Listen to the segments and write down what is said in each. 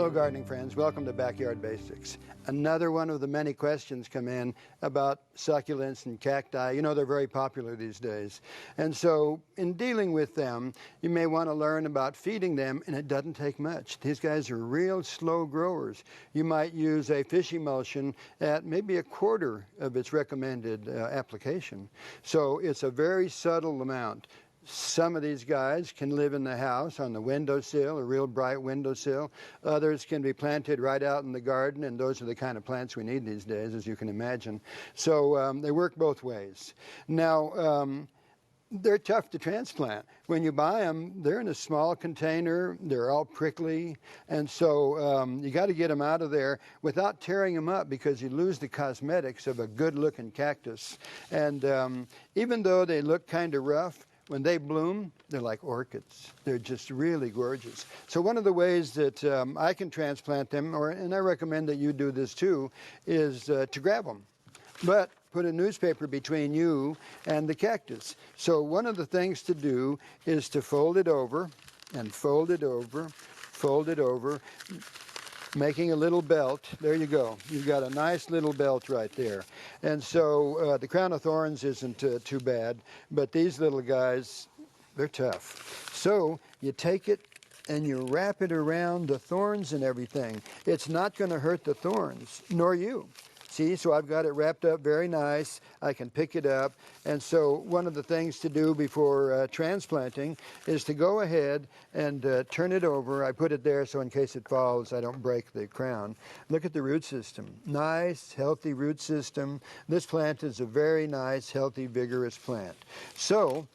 Hello gardening friends, welcome to Backyard Basics. Another one of the many questions come in about succulents and cacti. You know, they're very popular these days. And so in dealing with them, you may want to learn about feeding them, and it doesn't take much. These guys are real slow growers. You might use a fish emulsion at maybe a quarter of its recommended application. So it's a very subtle amount. Some of these guys can live in the house on the windowsill, a real bright windowsill. Others can be planted right out in the garden, and those are the kind of plants we need these days, as you can imagine. So they work both ways. Now, they're tough to transplant. When you buy them, they're in a small container, they're all prickly, and so you got to get them out of there without tearing them up, because you lose the cosmetics of a good-looking cactus. And even though they look kind of rough, when they bloom, they're like orchids. They're just really gorgeous. So one of the ways that I can transplant them, and I recommend that you do this too, is to grab them. But put a newspaper between you and the cactus. So one of the things to do is to fold it over, and fold it over, fold it over, making a little belt. There you go. You've got a nice little belt right there. And so the crown of thorns isn't too bad, but these little guys, they're tough. So you take it and you wrap it around the thorns and everything. It's not going to hurt the thorns, nor you. See, so I've got it wrapped up very nice. I can pick it up. And so one of the things to do before transplanting is to go ahead and turn it over. I put it there so in case it falls, I don't break the crown. Look at the root system. Nice, healthy root system. This plant is a very nice, healthy, vigorous plant. So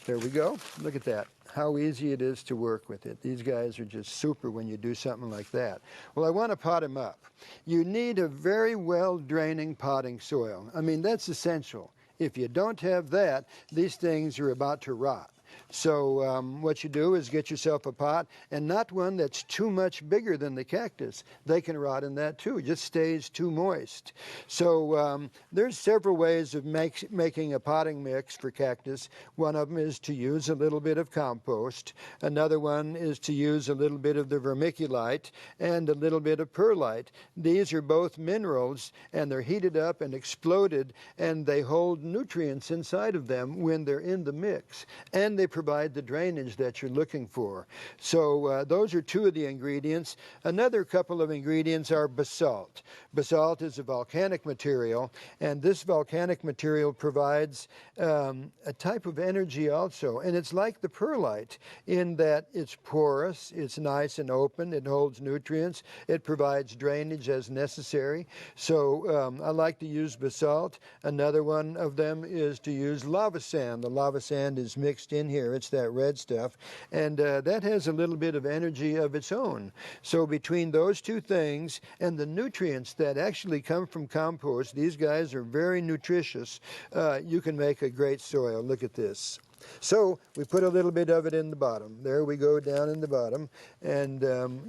there we go. Look at that. How easy it is to work with it. These guys are just super when you do something like that. Well, I want to pot them up. You need a very well-draining potting soil. I mean, that's essential. If you don't have that, these things are about to rot. So what you do is get yourself a pot, and not one that's too much bigger than the cactus. They can rot in that too. It just stays too moist. So there's several ways of making a potting mix for cactus. One of them is to use a little bit of compost. Another one is to use a little bit of the vermiculite and a little bit of perlite. These are both minerals, and they're heated up and exploded, and they hold nutrients inside of them when they're in the mix. And they provide the drainage that you're looking for. So those are two of the ingredients. Another couple of ingredients are basalt. Basalt is a volcanic material, and this volcanic material provides a type of energy also. And it's like the perlite in that it's porous, it's nice and open, it holds nutrients, it provides drainage as necessary. So I like to use basalt. Another one of them is to use lava sand. The lava sand is mixed in here. It's that red stuff, and that has a little bit of energy of its own. So between those two things and the nutrients that actually come from compost, these guys are very nutritious, you can make a great soil. Look at this. So we put a little bit of it in the bottom. There we go down in the bottom, and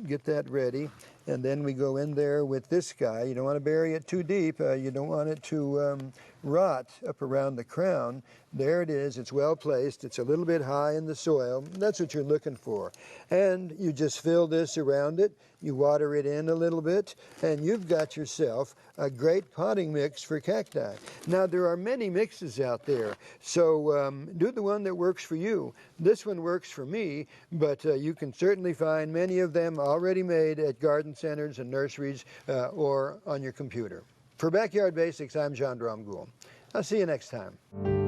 get that ready. And then we go in there with this guy. You don't want to bury it too deep. You don't want it to rot up around the crown. There it is. It's well placed. It's a little bit high in the soil. That's what you're looking for. And you just fill this around it. You water it in a little bit, and you've got yourself a great potting mix for cacti. Now, there are many mixes out there, so do the one that works for you. This one works for me, but you can certainly find many of them already made at garden centers and nurseries or on your computer. For Backyard Basics, I'm Dromgoole. I'll see you next time.